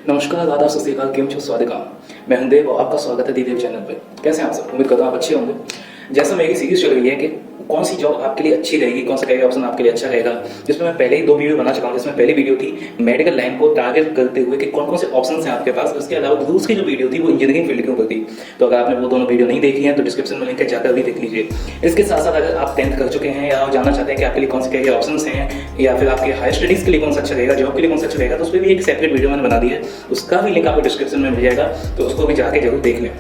नमस्कार, आदाब, सत श्री अकाल, केम छो, स्वागत। मैं हूं देव और आपका स्वागत है देव चैनल पर। कैसे हैं आप सब? उम्मीद करता हूं आप अच्छे होंगे। जैसा मेरी सीरीज चल रही है कि कौन सी जॉब आपके लिए अच्छी रहेगी, कौन सा करियर ऑप्शन आपके लिए अच्छा रहेगा, जिसमें मैं पहले ही 2 वीडियो बना चुका हूं। जिसमें पहली वीडियो थी मेडिकल लाइन को टारगेट करते हुए कि कौन कौन से ऑप्शन हैं आपके पास। उसके अलावा दूसरी जो वीडियो थी वो इंजीनियरिंग फील्ड के ऊपर थी। तो अगर आपने वो दोनों वीडियो नहीं देखी हैं तो डिस्क्रिप्शन में लिंक है, जाकर भी देख लीजिए। इसके साथ साथ अगर आप 10th कर चुके हैं या जानना चाहते हैं कि आपके लिए कौन से करियर ऑप्शन हैं या फिर आपके हायर स्टडीज के लिए कौन सा अच्छा रहेगा, जॉब के लिए कौन सा अच्छा रहेगा, तो उस पर भी एक सेपरेट वीडियो मैंने बना दी है। उसका भी लिंक आपको डिस्क्रिप्शन में मिल जाएगा, तो उसको भी जाके जरूर देख लें।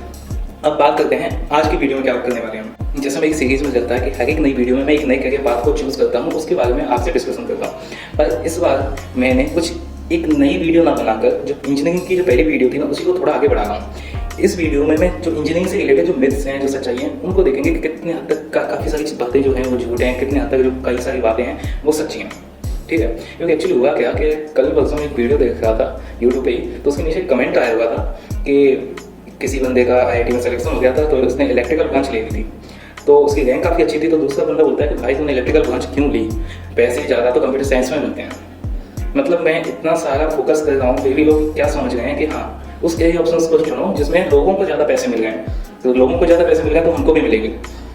अब बात करते हैं आज की वीडियो में क्या करने वाले हैं। जैसा मेरी सीरीज में चलता है कि हर एक नई वीडियो में मैं एक नए करियर पाथ को चूज करता हूँ, उसके बारे में आपसे डिस्कशन करता हूँ। पर इस बार मैंने कुछ एक नई वीडियो ना बनाकर जो इंजीनियरिंग की जो पहली वीडियो थी ना, उसी को थोड़ा आगे बढ़ा रहा हूँ। इस वीडियो में मैं जो इंजीनियरिंग से रिलेटेड जो मिथ्स हैं, जो सच्चाई हैं, उनको देखेंगे कि कितने हद तक काफ़ी सारी बातें जो हैं वो झूठ हैं, कितने हद तक जो कई सारी बातें हैं वो सच्ची हैं। ठीक है, क्योंकि एक्चुअली हुआ क्या कि कल परसों में एक वीडियो देख रहा था यूट्यूब पे ही, तो उसके नीचे कमेंट आया हुआ था कि किसी बंदे का IIT में सिलेक्शन हो गया था, तो उसने इलेक्ट्रिकल ब्रांच ले ली थी। तो उसकी रैंक काफ़ी अच्छी थी। तो दूसरा बंदा बोलता है कि भाई तुमने इलेक्ट्रिकल ब्रांच क्यों ली, पैसे ज़्यादा तो कंप्यूटर साइंस में मिलते हैं। मतलब मैं इतना सारा फोकस कर रहा हूँ, फिर भी लोग क्या समझ रहे हैं कि हाँ उस कई ऑप्शन को चुनो जिसमें लोगों को ज़्यादा पैसे मिल गए। तो लोगों को ज़्यादा पैसे मिल गए तो हमको भी मिलेंगे।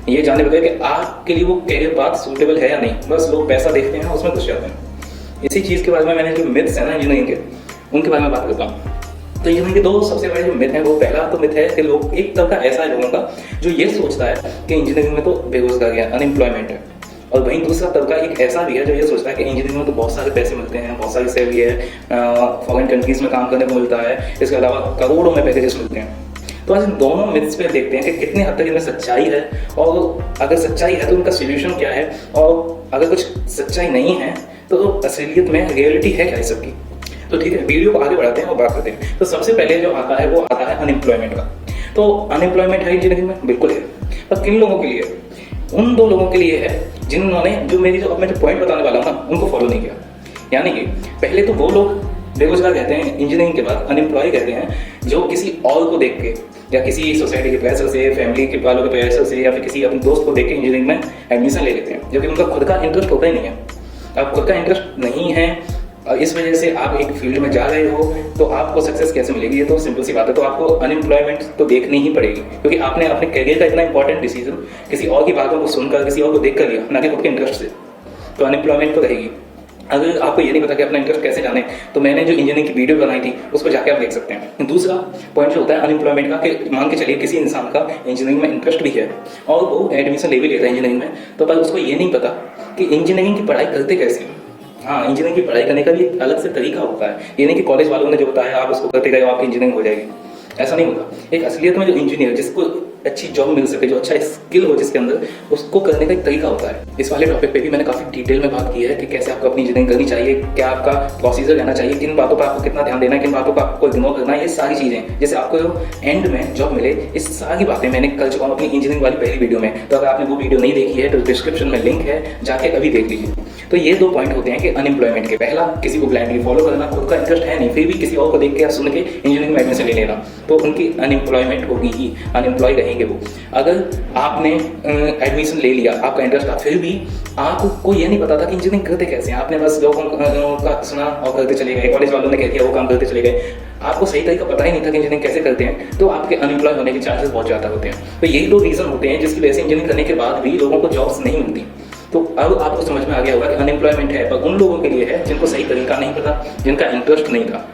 ये जानने बगैर कि आपके लिए वो करियर पाथ सूटेबल है या नहीं, बस लोग पैसा देखते हैं, उसमें घुस जाते हैं। इसी चीज़ के बारे में मैंने जो मिथ्स है ना इंजीनियरिंग के, उनके बारे में बात करता हूँ। तो इंजीनियरिंग के 2 सबसे बड़े जो मिथ हैं, वो पहला तो मिथ है कि लोग, एक तबका ऐसा है लोगों का जो ये सोचता है कि इंजीनियरिंग में तो बेरोजगारी है, अनएम्प्लॉयमेंट है। और वहीं दूसरा तबका एक ऐसा भी है जो ये सोचता है कि इंजीनियरिंग में तो बहुत सारे पैसे मिलते हैं, बहुत सारी सैलरी है, फॉरेन कंट्रीज में काम करने को मिलता है, इसके अलावा करोड़ों में पैकेजेस मिलते हैं। तो आज इन दोनों मिथ्स पे देखते हैं कि कितने हद तक इनमें सच्चाई है, और अगर सच्चाई है तो उनका सोल्यूशन क्या है, और अगर कुछ सच्चाई नहीं है तो असलियत में रियलिटी है क्या इस सबकी। तो ठीक है, वीडियो को आगे बढ़ाते हैं और बात करते हैं। तो सबसे पहले जो आता है वो आता है अनएम्प्लॉयमेंट का। तो अनएम्प्लॉयमेंट है इंजीनियरिंग में, बिल्कुल है। पर किन लोगों के लिए? उन 2 लोगों के लिए है जिन्होंने जो मेरी जो अब मैं जो पॉइंट बताने वाला हूँ ना, उनको फॉलो नहीं किया। यानी कि पहले तो वो लोग बेरोजगार कहते हैं, इंजीनियरिंग के बाद अनएम्प्लॉय कहते हैं, जो किसी और को देख के या किसी सोसाइटी के प्रेशर से, फैमिली के वालों के प्रेशर से, या फिर किसी अपने दोस्त को देख के इंजीनियरिंग में एडमिशन ले लेते हैं, जो कि उनका खुद का इंटरेस्ट होता ही नहीं है। अब खुद का इंटरेस्ट नहीं है और इस वजह से आप एक फील्ड में जा रहे हो, तो आपको सक्सेस कैसे मिलेगी? ये तो सिंपल सी बात है। तो आपको अनएम्प्लॉयमेंट तो देखनी ही पड़ेगी, क्योंकि आपने अपने करियर का इतना इंपॉर्टेंट डिसीजन किसी और की बातों को सुनकर, किसी और को देख कर लिया, ना कि खुद के इंटरेस्ट से। तो अनएम्प्लॉयमेंट तो रहेगी। अगर आपको ये नहीं पता कि अपना इंटरेस्ट कैसे जाने, तो मैंने जो इंजीनियरिंग की वीडियो बनाई थी उसको जाके आप देख सकते हैं। दूसरा पॉइंट जो होता है अनएम्प्लॉयमेंट का, कि मान के चलिए किसी इंसान का इंजीनियरिंग में इंटरेस्ट भी है और वो एडमिशन ले भी लेता है इंजीनियरिंग में, तो पर उसको ये नहीं पता कि इंजीनियरिंग की पढ़ाई करते कैसे हैं। हाँ, इंजीनियरिंग की पढ़ाई करने का भी एक अलग से तरीका होता है। ये नहीं कि कॉलेज वालों ने जो बताया आप उसको करते गए आपकी इंजीनियरिंग हो जाएगी, ऐसा नहीं होता। एक असलियत में जो इंजीनियर, जिसको अच्छी जॉब मिल सके, जो अच्छा स्किल हो जिसके अंदर, उसको करने का एक तरीका होता है। इस वाले टॉपिक पे भी मैंने काफ़ी डिटेल में बात की है कि कैसे आपको अपनी इंजीनियरिंग करनी चाहिए, क्या आपका प्रोसीजर रहना चाहिए, किन बातों पर आपको कितना ध्यान देना है, किन बातों पर आपको इग्नोर करना है। ये सारी चीज़ें जैसे आपको एंड में जॉब मिले, इस सारी बातें मैंने कर चुका हूँ अपनी इंजीनियरिंग वाली पहली वीडियो में। तो अगर आपने वो वीडियो नहीं देखी है तो डिस्क्रिप्शन में लिंक है, जाके अभी देख लीजिए। तो ये 2 पॉइंट होते हैं कि अनएम्प्लॉयमेंट के। पहला, किसी को ब्लाइंडली फॉलो करना, खुद का इंटरेस्ट है नहीं फिर भी किसी और को देख के या सुन के इंजीनियरिंग में एडमिशन ले लेना, तो उनकी अनएम्प्लॉयमेंट होगी ही, अनएम्प्लॉय रहेंगे वो। अगर आपने एडमिशन ले लिया, आपका इंटरेस्ट था, फिर भी आपको ये नहीं पता था कि इंजीनियरिंग करते कैसे हैं, आपने बस लोगों का सुना और करते चले गए, कॉलेज वालों ने कह दिया वो काम करते चले गए, आपको सही तरीका पता ही नहीं था कि इंजीनियरिंग कैसे करते हैं, तो आपके अनएम्प्लॉय होने के चांसेस बहुत ज़्यादा होते हैं। तो यही 2 रीज़न होते हैं जिसकी वजह से इंजीनियरिंग करने के बाद भी लोगों को जॉब्स नहीं मिलती। तो अब आपको समझ में आ गया होगा कि अनएम्प्लॉयमेंट है, पर उन लोगों के लिए है जिनको सही तरीका नहीं पता, जिनका इंटरेस्ट नहीं था।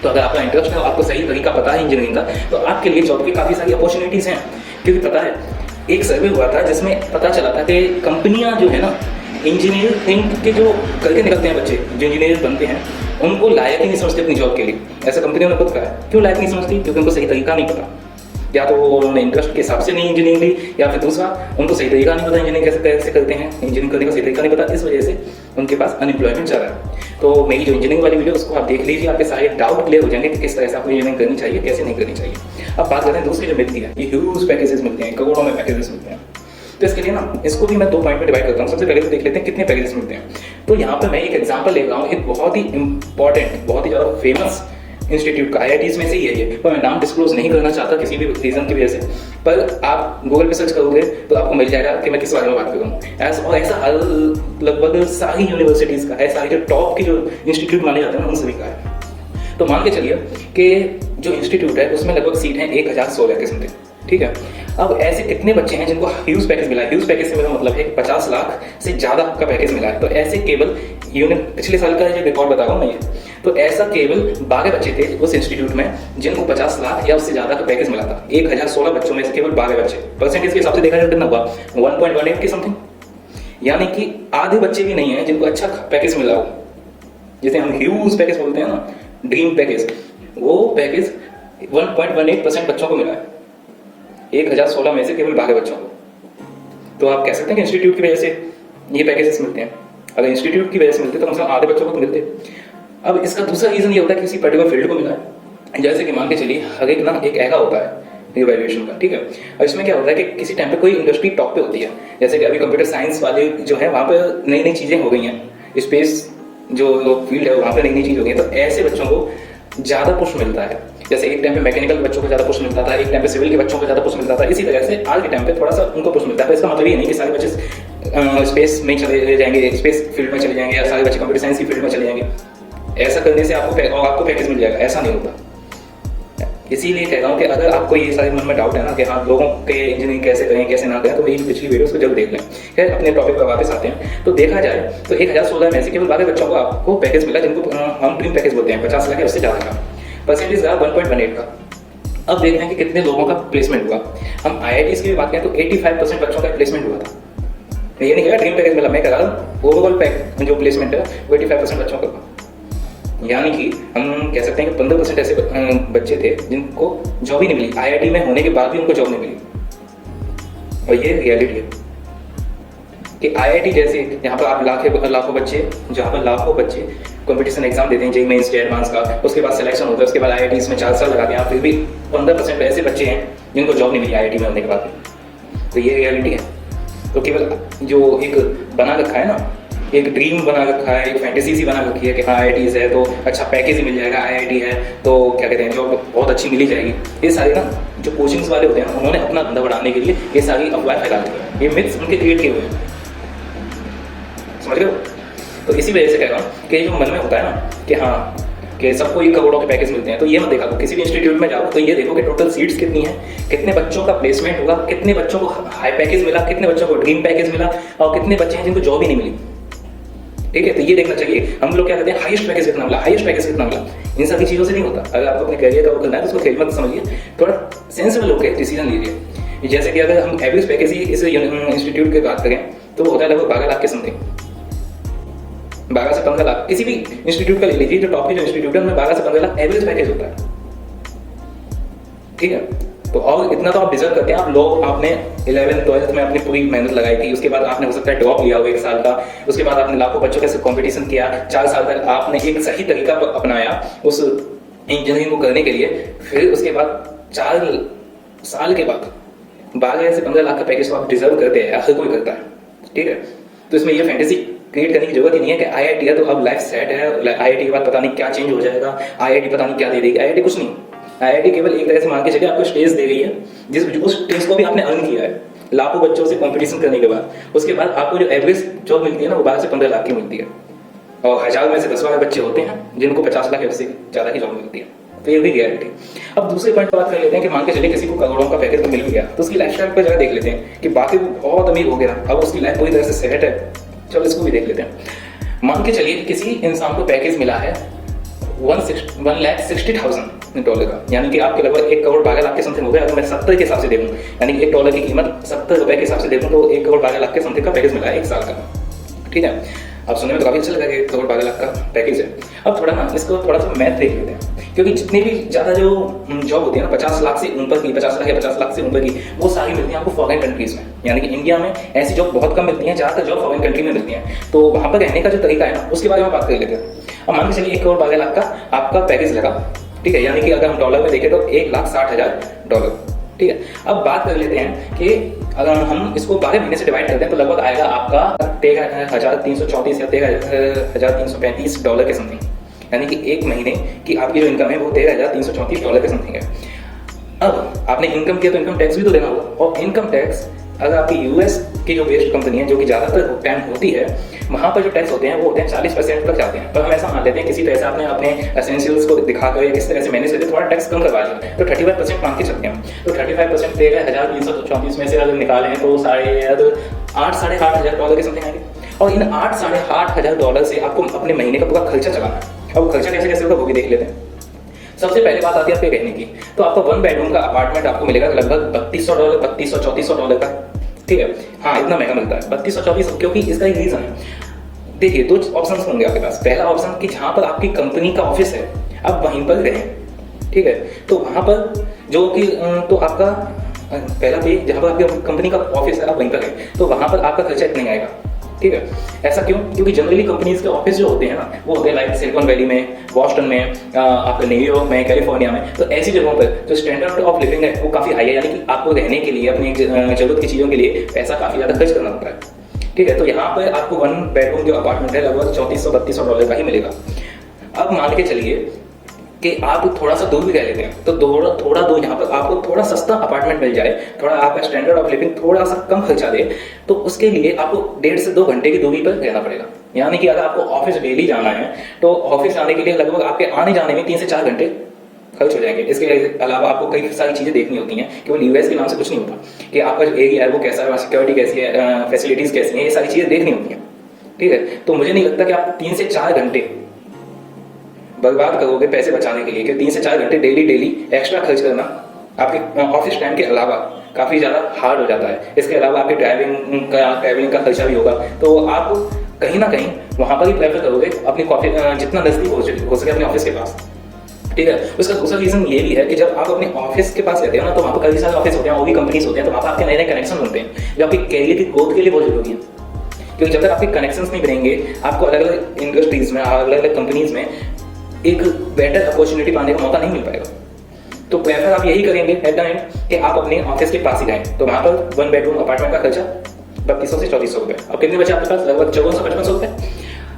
तो अगर आपका इंटरेस्ट है और आपको सही तरीका पता है इंजीनियरिंग का, तो आपके लिए जॉब की काफ़ी सारी अपॉर्चुनिटीज़ हैं। क्योंकि पता है, एक सर्वे हुआ था जिसमें पता चला था कि कंपनियां जो है ना, इंजीनियरिंग के जो करके निकलते हैं बच्चे, जो इंजीनियर बनते हैं, उनको लायक ही नहीं समझते अपनी जॉब के लिए। ऐसा कंपनियों ने खुद कहा है। क्यों लायक नहीं समझती? क्योंकि उनको सही तरीका नहीं पता। या तो उन्होंने इंटरेस्ट के हिसाब से नहीं इंजीनियरिंग ली, या फिर दूसरा उनको सही तरीका नहीं पता इंजीनियरिंग कैसे करते हैं, इंजीनियरिंग करने का सही तरीका नहीं पता, इस वजह से उनके पास अनएम्प्लॉयमेंट ज़्यादा है। तो मेरी जो इंजीनियरिंग वाली वीडियो उसको आप देख लीजिए, आपके सारे डाउट क्लियर हो जाएंगे कि किस तरह से आपको इंजीनियरिंग करनी चाहिए, कैसे नहीं करनी चाहिए। अब बात करते हैं दूसरी जो मिलती है, ये ह्यूज पैकेजेस मिलते हैं, करोड़ों में पैकेजेस मिलते हैं। तो इसके लिए ना, इसको भी मैं 2 पॉइंट में डिवाइड करता हूँ। सबसे पहले तो देख लेते हैं कितने पैकेजेस मिलते हैं। तो यहाँ पर मैं एक एग्जांपल ले रहा हूँ, एक बहुत ही इंपॉर्टेंट, बहुत ही ज़्यादा फेमस इंस्टीट्यूट का, IITs में से ही है ये, पर मैं नाम डिस्क्लोज नहीं करना चाहता किसी भी रीज़न की वजह से। पर आप गूगल पे सर्च करोगे तो आपको मिल जाएगा कि मैं किस बारे में बात करूँ। और ऐसा लगभग सारी यूनिवर्सिटीज़ का है, सारी जो टॉप की जो इंस्टीट्यूट माने जाते हैं उन सभी का है। तो मान के चलिए कि जो इंस्टीट्यूट है उसमें लगभग सीट है 1016 के समथिंग, ठीक है। अब ऐसे कितने बच्चे हैं जिनको ह्यूज पैकेज मिला है? ह्यूज पैकेज से मेरा मतलब है कि 50 लाख से ज़्यादा का पैकेज मिला है। तो ऐसे केवल पिछले साल का जो रिकॉर्ड बता रहा हूँ मैं, ये तो ऐसा केवल 12 बच्चे थे उस इंस्टीट्यूट में जिनको 50 लाख या उससे ज़्यादा का पैकेज मिला था। 1016 बच्चों में से केवल 12 बच्चे। परसेंटेज के हिसाब से देखा जाए कितना हुआ? 1.18 के समथिंग, यानी कि आधे बच्चे भी नहीं है जिनको अच्छा पैकेज मिला हो। जैसे हम ह्यूज पैकेज बोलते हैं ना, ड्रीम पैकेज, वो पैकेज 1.18% बच्चों को मिला है 1016 में से केवल 12 बच्चों को। तो आप कह सकते हैं कि इंस्टीट्यूट की वजह से ये पैकेजेस मिलते हैं। अगर इंस्टीट्यूट की वजह से मिलते तो कम से कम आधे बच्चों को तो मिलते। अब इसका दूसरा रीजन ये होता है कि किसी पर्टिकुलर फील्ड को मिला है। जैसे कि मान के चलिए हर एक ना एक ऐगा होता है इवैल्यूएशन का, ठीक है। और इसमें क्या होता है कि किसी टाइम पे कोई इंडस्ट्री टॉप पे होती है। जैसे कि अभी कंप्यूटर साइंस वाले जो है वहाँ पे नई नई चीज़ें हो गई हैं, स्पेस जो फील्ड है वहाँ पे नई नई चीज़ हो गई है। तो ऐसे बच्चों को ज़्यादा पुश मिलता है। जैसे एक टाइम पे मैकेनिकल बच्चों को ज़्यादा पुश मिलता था, एक टाइम पे सिविल के बच्चों को ज़्यादा पुश मिलता था। इसी तरह से आज के टाइम पे थोड़ा सा उनको पुश मिलता है। तो इसका मतलब ये नहीं कि सारे बच्चे स्पेस में चले जाएंगे, स्पेस फील्ड में चले जाएंगे, या सारे बच्चे कंप्यूटर साइंस की फील्ड में चले जाएंगे। ऐसा करने से आपको पैकेज मिल जाएगा, ऐसा नहीं होता। इसीलिए कह रहा हूँ कि अगर आपको ये सारे मन में डाउट है ना कि हाँ लोगों के इंजीनियरिंग कैसे करें कैसे ना करें, तो मेरी पिछली वीडियोस को जरूर देख लें। खैर अपने टॉपिक पर वापस आते हैं। तो देखा जाए तो 1016 में से केवल 12 बच्चों को आपको पैकेज मिला जिनको हम ड्रीम पैकेज बोलते हैं, 50 लाख या उससे ज़्यादा का। परसेंटेज रहा 1.18 का। अब देखते हैं कि कितने लोगों का प्लेसमेंट हुआ। हम IITs की भी बात करें तो 85% बच्चों का प्लेसमेंट हुआ था। ये नहीं कह ड्रीम पैकेज मिला, मैं कह रहा हूँ ओवरऑल पैक जो प्लेसमेंट है वो 85% बच्चों का। यानी कि हम कह सकते हैं कि 15% ऐसे बच्चे थे जिनको जॉब ही नहीं मिली, IIT में होने के बाद भी उनको जॉब नहीं मिली। और ये रियलिटी है कि IIT जैसे यहाँ पर आप लाखों बच्चे, जहाँ पर लाखों बच्चे कंपटीशन एग्जाम देते हैं, JEE मेंस JEE एडवांस का, उसके बाद सिलेक्शन होता है, उसके बाद IIT इसमें 4 साल लगाते हैं, फिर भी 15% ऐसे बच्चे हैं जिनको जॉब नहीं मिली IIT में होने के बाद। तो ये रियलिटी है। तो केवल जो एक बना रखा है ना, एक ड्रीम बना रखा है, एक फैंटेसी सी बना रखी है कि हाँ IITs है तो अच्छा पैकेज ही मिल जाएगा, IIT है तो क्या कहते हैं जॉब बहुत अच्छी मिली जाएगी। ये सारे ना जो कोचिंग्स वाले होते हैं ना, उन्होंने अपना धंधा बढ़ाने के लिए ये सारी अफवाह फैला दी है। ये मिथ्स उनके क्रिएट किए हुए हैं, समझ रहे हो। तो इसी वजह से कह रहा हूँ कि जो मन में होता है ना कि हाँ कि सबको ही करोड़ों के पैकेज मिलते हैं, तो ये मत देखा। किसी भी इंस्टीट्यूट में जाओ तो ये देखो कि टोटल सीट्स कितनी है, कितने बच्चों का प्लेसमेंट होगा, कितने बच्चों को हाई पैकेज मिला, कितने बच्चों को ड्रीम पैकेज मिला, और कितने बच्चे हैं जिनको जॉब ही नहीं मिली। ठीक है, तो ये देखना चाहिए। हम लोग क्या कहते हैं हाईएस्ट पैकेज कितना मिला, हाईएस्ट पैकेज कितना मिला, इन सभी चीज़ों से नहीं होता। अगर आपको अपने करियर का वो करना है तो उसको खेल मत समझिए, थोड़ा सेंसिबल होकर डिसीजन लीजिए। जैसे कि अगर हम एवरेज पैकेज ही इस इंस्टीट्यूट की बात करें तो वो होता है लगभग 12 लाख के समथिंग, 12 से 15 लाख। किसी भी इंस्टीट्यूट का ले लीजिए, जो टॉप की जो इंस्टीट्यूट है उनमें 12 से 15 लाख एवरेज पैकेज होता है, ठीक है। तो और इतना तो आप डिजर्व करते हैं। आप लोग आपने 11th-12th में अपनी पूरी मेहनत लगाई थी, उसके बाद आपने हो सकता है ड्रॉप लिया हो 1 साल का, उसके बाद आपने लाखों बच्चों के साथ कॉम्पिटिशन किया, 4 साल तक आपने एक सही तरीका अपनाया उस इंजीनियरिंग को करने के लिए। फिर उसके बाद 4 साल के बाद 12 से 15 लाख का पैकेज तो आप डिजर्व करते हैं, हर कोई करता है, ठीक है। तो इसमें ये फैंटेसी क्रिएट करने की जरूरत ही नहीं है कि IIT है तो अब लाइफ सेट है, IIT के बाद पता नहीं क्या चेंज हो जाएगा, IIT पता नहीं क्या दे देगी। IIT कुछ नहीं, IIT केवल एक तरह से मान के चलिए आपको स्टेज दे रही है, उस स्टेज को भी आपने अर्न किया है लाखों बच्चों से कंपटीशन करने के बाद। उसके बाद आपको जो एवरेज जॉब मिलती है ना वो 12 से 15 लाख की मिलती है, और 1000 में से 10 बच्चे होते हैं जिनको 50 लाख से ज़्यादा की जॉब मिलती है। तो ये भी रियलिटी। अब दूसरे पॉइंट पर बात कर लेते हैं कि मान के चलिए किसी को करोड़ों का पैकेज मिल गया, तो उसकी लाइफ स्टाइल पर जगह देख लेते हैं कि बाकी वो बहुत अमीर हो गया, अब उसकी लाइफ पूरी तरह से सेट है। चलो इसको भी देख लेते हैं। मान के चलिए कि किसी इंसान को पैकेज मिला है $1,60,000 का, यानी कि आपके लगभग 1 करोड़ 12 लाख के समथिंग हो गया। अगर मैं 70 के हिसाब से देखूँ, यानी कि $1 की कीमत 70 रुपए के हिसाब से देखूँ तो 1 करोड़ 12 लाख के समथिंग का पैकेज मिला है 1 साल का, ठीक है। अब सुनने में तो काफी अच्छा लगा कि 1 करोड़ 12 लाख का पैकेज है। अब थोड़ा ना इसको थोड़ा सा मैथ देख लेते हैं, क्योंकि जितनी भी ज्यादा जो जॉब होती है ना 50 लाख से ऊपर की, 50 लाख या 50 लाख से ऊपर की, वो सारी मिलती है आपको फॉरेन कंट्रीज में। यानी कि इंडिया में ऐसी जॉब बहुत कम मिलती है, ज्यादातर जॉब फॉरेन कंट्री में मिलती है। तो वहां पर रहने का जो तरीका है ना उसके बारे में बात कर लेते हैं। अब मान के चलिए 1 करोड़ 12 लाख का आपका पैकेज लगा, ठीक है, यानी कि अगर हम डॉलर में देखें तो $1,60,000, ठीक है। अब बात कर लेते हैं कि अगर हम इसको 12 महीने से डिवाइड करते हैं तो लगभग आएगा आपका $13,334 या $13,335 के समथिंग, यानी कि एक महीने की आपकी जो इनकम है वो $13,334 के समथिंग है। अब आपने इनकम किया तो इनकम टैक्स भी तो देना होगा, और इनकम टैक्स अगर आपकी यूएस की जो बेस्ड कंपनी है, जो कि ज़्यादातर टाइम होती है, वहाँ पर जो टैक्स होते हैं वो होते हैं 40% तक जाते हैं। पर हम ऐसा मान लेते हैं किसी तरह से आपने अपने एसेंशियल्स को दिखाकर या किस तरह से मैनेज करके थोड़ा टैक्स कम करवा लिया, तो 35% मान के चलते हैं। तो 35% दे गए 1334 में से अगर निकालें तो साढ़े आठ हज़ार डॉलर के समथिंग आएंगे। और इन साढ़े आठ हज़ार डॉलर से आपको अपने महीने का पूरा खर्चा चलाना है। अब खर्चा कैसे कैसे होगा वो भी देख लेते हैं। सबसे पहले बात आती है आपके रहने की। तो आपको 1 बेडरूम का अपार्टमेंट आपको मिलेगा लगभग $3200, $3400 का, ठीक है। हाँ, इतना महंगा मिलता है 3234, क्योंकि इसका एक रीज़न है। देखिए, दो ऑप्शन होंगे आपके पास। पहला ऑप्शन कि जहाँ पर आपकी कंपनी का ऑफिस है आप वहीं पर रहें, ठीक है। तो वहाँ पर जो कि तो आपका पहला पे जहाँ पर आपकी कंपनी का ऑफिस है आप वहीं पर रहें, तो वहाँ पर आपका खर्चा इतना ही आएगा, ठीक है। ऐसा क्यों? क्योंकि जनरली कंपनीज के ऑफिस जो होते हैं ना, वो होते हैं लाइक सिलिकॉन वैली में, बॉस्टन में, आपके न्यूयॉर्क में, कैलिफोर्निया में। तो ऐसी जगहों पर जो स्टैंडर्ड ऑफ लिविंग है वो काफ़ी हाई है, यानी कि आपको रहने के लिए, अपनी जरूरत की चीज़ों के लिए पैसा काफ़ी ज़्यादा खर्च करना होता है, ठीक है। तो यहाँ पर आपको 1 बेडरूम जो अपार्टमेंट है लगभग $3400-3200 का ही मिलेगा। अब मान के चलिए कि आप थोड़ा सा दूर भी रह लेते हैं, तो थोड़ा दूर यहाँ पर आपको थोड़ा सस्ता अपार्टमेंट मिल जाए, थोड़ा आपका स्टैंडर्ड ऑफ लिविंग थोड़ा सा कम खर्चा दे, तो उसके लिए आपको 1.5 से 2 घंटे की दूरी पर रहना पड़ेगा। यानी कि अगर आपको ऑफिस डेली जाना है तो ऑफिस जाने के लिए लगभग आपके आने जाने में 3 से 4 घंटे खर्च हो जाएंगे। इसके अलावा आपको कई सारी चीज़ें देखनी होती हैं, केवल यूएस के नाम से कुछ नहीं होता कि आपका जो एरिया है वो कैसा है, सिक्योरिटी कैसी है, फैसिलिटीज़ कैसी हैं, ये सारी चीज़ें देखनी होती हैं, ठीक है। तो मुझे नहीं लगता कि आप 3 से 4 घंटे बर्बाद करोगे पैसे बचाने के लिए, कि 3 से 4 घंटे डेली एक्स्ट्रा खर्च करना आपके ऑफिस टाइम के अलावा काफ़ी ज़्यादा हार्ड हो जाता है। इसके अलावा आपके ट्रैवलिंग का खर्चा भी होगा, तो आप कहीं ना कहीं वहाँ पर ही प्रेफर करोगे अपनी जितना नज़दीक हो सके अपने ऑफिस के पास, ठीक है। उसका दूसरा रीज़न ये भी है कि जब आप अपने ऑफिस के पास रहते हो ना, तो वहाँ पर कई सारे ऑफिस होते हैं, वो भी कंपनीज होते हैं, तो वहाँ पर आपके नए नए कनेक्शन बनते हैं जो आपकी कैरियर की ग्रोथ के लिए बहुत जरूरी है। क्योंकि जब तक आपके कनेक्शंस नहीं बनेंगे, आपको अलग अलग इंडस्ट्रीज में, अलग अलग कंपनीज में एक बेटर अपॉर्चुनिटी पाने का मौका नहीं मिल पाएगा। तो प्रेफर आप यही करेंगे एट द एंड कि आप अपने ऑफिस के पास ही रहें। तो वहाँ पर 1 बेडरूम अपार्टमेंट का खर्चा 3200 से 3400 रुपये। अब कितने बचे आपके पास? लगभग 5400-5500 रुपये।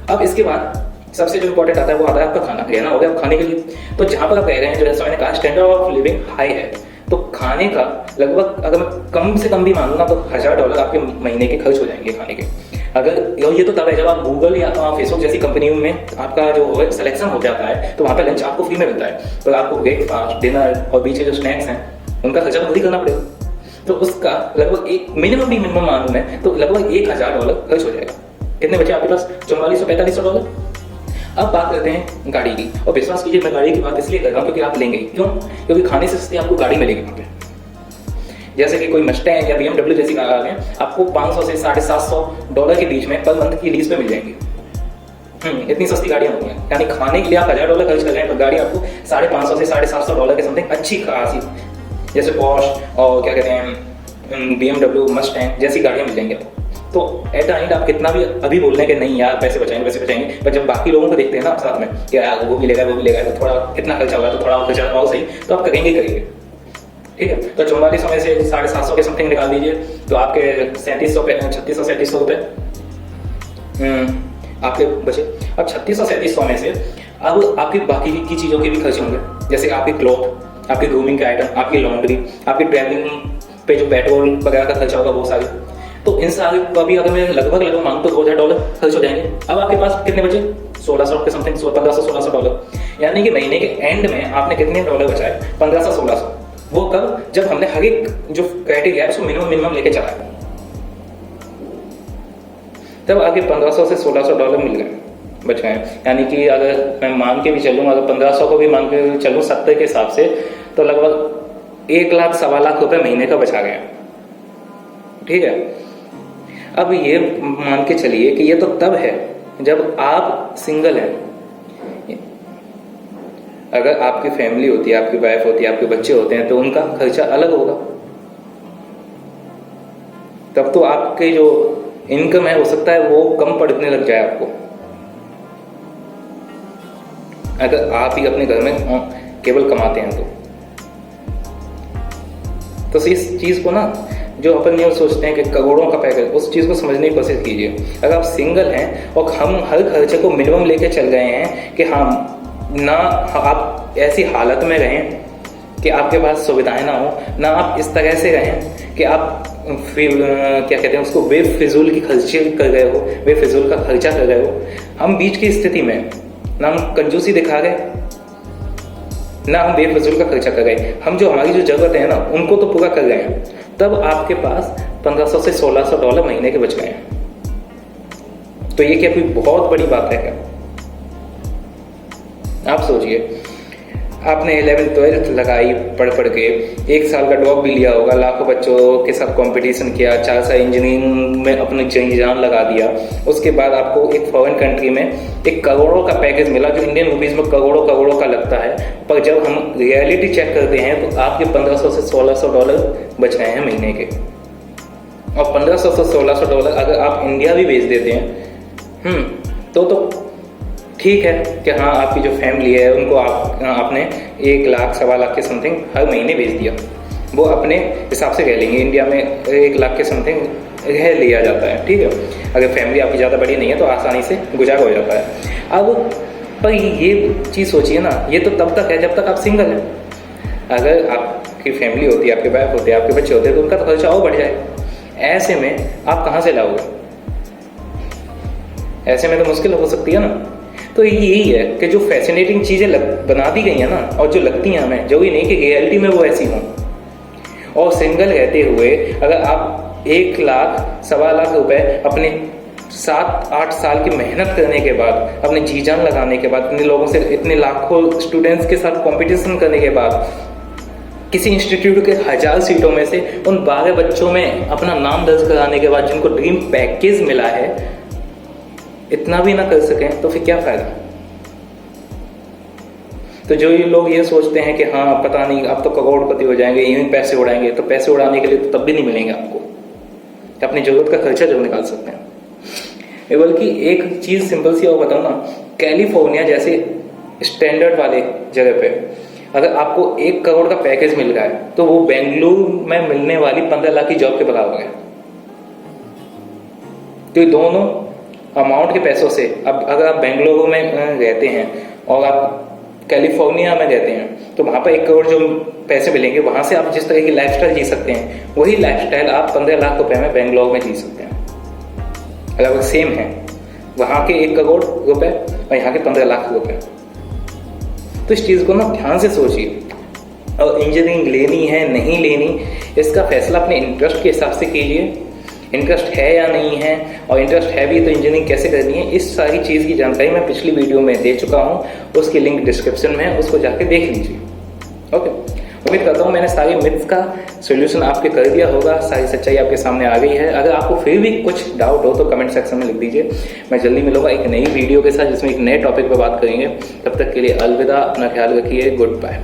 अब इसके बाद सबसे जो इंपॉर्टेंट आता है वो आता है आपका खाना। रहना हो गया खाने के लिए, तो जहाँ पर आप रह रहे हैं, जो जैसा मैंने कहा स्टैंडर्ड ऑफ लिविंग हाई है, तो खाने का लगभग अगर मैं कम से कम भी मानूंगा तो $1000 आपके महीने के खर्च हो जाएंगे खाने के। अगर ये तो तब है जब आप गूगल या फेसबुक जैसी कंपनियों में आपका जो सिलेक्शन हो जाता है, तो वहाँ पे लंच आपको फ्री में मिलता है, तो आपको ब्रेकफास्ट, डिनर और बीच के जो स्नैक्स हैं उनका खर्चा तो खुद ही करना पड़ेगा। तो उसका लगभग एक मिनिमम मानूं मैं तो लगभग $1000 खर्च हो जाएगा। कितने बचे आपके पास? $4400-4500। अब बात करते हैं गाड़ी की, और विश्वास कीजिए मैं गाड़ी की बात इसलिए कर रहा हूँ क्योंकि आप लेंगे। क्यों? क्योंकि खाने से सस्ती आपको गाड़ी मिलेगी वहाँ पे। जैसे कि कोई मस्टैंग या BMW जैसी कार है, आपको 500 से $750 के बीच में पर मंथ की लीज पे मिल जाएंगी। इतनी सस्ती गाड़ियाँ होती हैं, यानी खाने के लिए आप $1000 खर्च कर रहे हैं, तो गाड़ी आपको $550 से $750 के समथिंग अच्छी खासी, जैसे पॉर्श और क्या कहते हैं BMW, मस्टैंग जैसी गाड़ियाँ मिल जाएंगी आपको। तो एट द एंड आप कितना भी अभी बोल रहे हैं कि नहीं यार पैसे बचाएंगे, पर जब बाकी लोगों को देखते हैं ना आप साथ में कि यार वो भी लेगा तो थोड़ा कितना खर्चा होगा, तो थोड़ा और खर्चा और सही, तो आप करेंगे, ठीक है। तो 4400 में से 750 के समथिंग निकाल दीजिए, तो आपके 3600 रुपये आपके बचे। अब 3600 में से अब आपकी बाकी की चीज़ों के भी खर्च होंगे, जैसे आपकी क्लॉथ, आपकी ग्रूमिंग के आइटम, आपकी लॉन्ड्री, आपकी ट्रैवलिंग पे जो पेट्रोल वगैरह का खर्चा होगा वो सारी। तो इन सारे का भी अगर मैं लगभग मानूँ तो $2000 खर्च हो जाएंगे। अब आपके पास कितने बचे? 1600 के समथिंग, 1500-1600। यानी कि महीने के एंड में आपने कितने डॉलर बचाए? 1500-1600। वो कब? जब हमने हर एक जो क्राइटेरिया है उसको मिनिमम लेके चला है, तब आगे $1500 से $1600 मिल गए, बच गए। यानी कि अगर मैं मान के भी चलूँ, अगर 1500 को भी मान के चलूँ 70 के हिसाब से, तो लगभग 1 लाख 1.25 लाख रुपए महीने का बचा गया, ठीक है। अब ये मान के चलिए कि ये तो तब है जब आप सिंगल हैं। अगर आपकी फैमिली होती है, आपकी वाइफ होती है, आपके बच्चे होते हैं, तो उनका खर्चा अलग होगा। तब तो आपके जो इनकम है हो सकता है वो कम पड़ने लग जाए आपको, अगर आप ही अपने घर में केवल कमाते हैं तो इस चीज को ना, जो अपन ये सोचते हैं कि करोड़ों का पैकेज, उस चीज़ को समझने की कोशिश कीजिए। अगर आप सिंगल हैं और हम हर खर्चे को मिनिमम लेके चल रहे हैं कि हम ना आप ऐसी हालत में रहें कि आपके पास सुविधाएं ना हो, ना आप इस तरह से रहें कि आप फिर क्या कहते हैं उसको, बेफिजूल की खर्चे कर गए हो, बेफिजूल का खर्चा कर गए हो। हम बीच की स्थिति में ना हम कंजूसी दिखा गए, ना हम बेफिजूल का खर्चा कर गए। हम जो हमारी जो जरूरत है ना उनको तो पूरा कर गए हैं, तब आपके पास 1500 से $1600 महीने के बच गए हैं। तो ये क्या कोई बहुत बड़ी बात है क्या? आप सोचिए, आपने 11th-12th लगाई पढ़ पढ़ के, 1 साल का ड्रॉप भी लिया होगा, लाखों बच्चों के साथ कंपटीशन किया, 4 साल इंजीनियरिंग में अपनी जान लगा दिया। उसके बाद आपको एक फॉरेन कंट्री में एक करोड़ों का पैकेज मिला, जो इंडियन रुपीज में करोड़ों करोड़ों का लगता है। पर जब हम रियलिटी चेक करते हैं तो आपके 1500 से $1600 बच रहे हैं महीने के। और 1500 से $1600 अगर आप इंडिया भी भेज देते हैं तो ठीक है कि हाँ आपकी जो फैमिली है उनको आपने 1 लाख 1.25 लाख के समथिंग हर महीने भेज दिया, वो अपने हिसाब से रह लेंगे। इंडिया में 1 लाख के समथिंग रह लिया जाता है, ठीक है। अगर फैमिली आपकी ज़्यादा बड़ी नहीं है तो आसानी से गुजारा हो जाता है। अब पर ये चीज़ सोचिए ना, ये तो तब तक है जब तक आप सिंगल हैं। अगर आपकी फैमिली होती है, आपके वाइफ होते हैं, आपके बच्चे होते हैं, तो उनका तो खर्चा और बढ़ जाए। ऐसे में आप कहाँ से लाओगे? ऐसे में तो मुश्किल हो सकती है ना। तो यही है कि जो फैसिनेटिंग चीज़ें बना दी गई हैं ना, और जो लगती हैं हमें, जो भी नहीं कि रियलिटी में वो ऐसी हों। और सिंगल रहते हुए अगर आप 1 लाख 1.25 लाख रुपए अपने 7-8 साल की मेहनत करने के बाद, अपने जी जान लगाने के बाद, इतने लोगों से, इतने लाखों स्टूडेंट्स के साथ कंपटीशन करने के बाद, किसी इंस्टीट्यूट के 1000 सीटों में से उन 12 बच्चों में अपना नाम दर्ज कराने के बाद जिनको ड्रीम पैकेज मिला है, इतना भी ना कर सकें तो फिर क्या फायदा? तो जो ये लोग ये सोचते हैं कि हाँ पता नहीं अब तो करोड़पति हो जाएंगे, यूं ही पैसे उड़ाएंगे, तो पैसे उड़ाने के लिए तो तब भी नहीं मिलेंगे आपको, अपनी जरूरत का खर्चा जरूर निकाल सकते हैं। बल्कि एक चीज सिंपल सी और बताऊं ना, कैलिफोर्निया जैसे स्टैंडर्ड वाले जगह पे अगर आपको 1 करोड़ का पैकेज मिल रहा है तो वो बेंगलुरु में मिलने वाली 15 लाख की जॉब के बराबर है। तो ये दोनों अमाउंट के पैसों से, अब अगर आप बेंगलुरु में रहते हैं और आप कैलिफोर्निया में रहते हैं तो वहाँ पर 1 करोड़ जो पैसे मिलेंगे, वहाँ से आप जिस तरह की लाइफस्टाइल जी सकते हैं, वही लाइफस्टाइल आप 15 लाख रुपए में बेंगलुरु में जी सकते हैं। अगर सेम है, वहाँ के 1 करोड़ रुपए और यहाँ के 15 लाख रुपए। तो इस चीज़ को ना ध्यान से सोचिए। और इंजीनियरिंग लेनी है नहीं लेनी, इसका फैसला अपने इंटरेस्ट के हिसाब से कीजिए। इंटरेस्ट है या नहीं है, और इंटरेस्ट है भी तो इंजीनियरिंग कैसे करनी है, इस सारी चीज़ की जानकारी मैं पिछली वीडियो में दे चुका हूँ, उसकी लिंक डिस्क्रिप्शन में है, उसको जाके देख लीजिए। ओके, उम्मीद करता हूँ मैंने सारी मिथ्स का सोल्यूशन आपके कर दिया होगा, सारी सच्चाई आपके सामने आ गई है। अगर आपको फिर भी कुछ डाउट हो तो कमेंट सेक्शन में लिख दीजिए। मैं जल्दी मिलूंगा एक नई वीडियो के साथ जिसमें एक नए टॉपिक पर बात करेंगे। तब तक के लिए अलविदा, अपना ख्याल रखिए, गुड बाय।